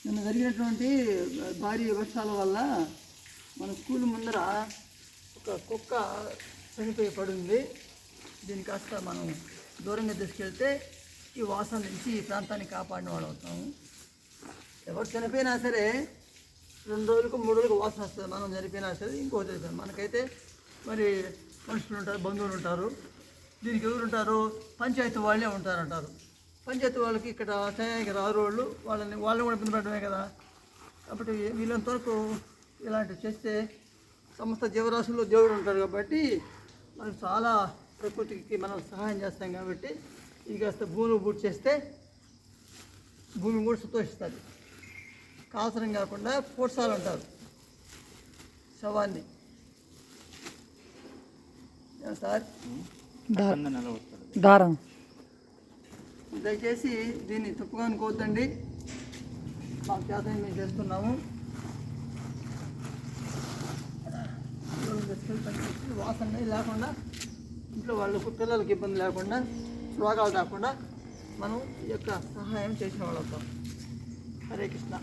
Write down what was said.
నిన్న జరిగినటువంటి భారీ వర్షాల వల్ల మన స్కూల్ ముందర ఒక కుక్క చనిపోయి పడింది. దీన్ని కాస్త మనం దూరంగా తీసుకెళ్తే ఈ వాసన నుంచి ఈ ప్రాంతాన్ని కాపాడిన వాళ్ళు అవుతాము. ఎవరు చనిపోయినా సరే 2 రోజులకు 3 రోజులకు వాసన వస్తుంది. మనం చనిపోయినా సరే ఇంకో చనిపోయినా మనకైతే మరి మనుషులు ఉంటారు, బంధువులు ఉంటారు. దీనికి ఎవరు ఉంటారు? పంచాయతీ వాళ్ళే ఉంటారంటారు. పంచాయతీ వాళ్ళకి ఇక్కడ టయానికి రారు వాళ్ళని కూడా ఇబ్బంది పెట్టడమే కదా. కాబట్టి వీళ్ళంత వరకు ఇలాంటివి చేస్తే సమస్త జీవరాశుల్లో దేవుడు ఉంటారు కాబట్టి మనకు చాలా ప్రకృతికి మనం సహాయం చేస్తాం. కాబట్టి ఇది కాస్త భూమి బూట్ చేస్తే భూమి కూడా సంతోషిస్తుంది. కాల్చడం కాకుండా పూడ్చాలంటారు శవాన్ని. సార్ దారం దయచేసి దీన్ని తప్పుగా అనుకోవద్దండి. మాకు చేత మేము చేస్తున్నాము. వాసన లేకుండా ఇంట్లో వాళ్ళకు పిల్లలకి ఇబ్బంది లేకుండా రోగాలు రాకుండా మనం ఈ యొక్క సహాయం చేసిన వాళ్ళతో. హరే కృష్ణ.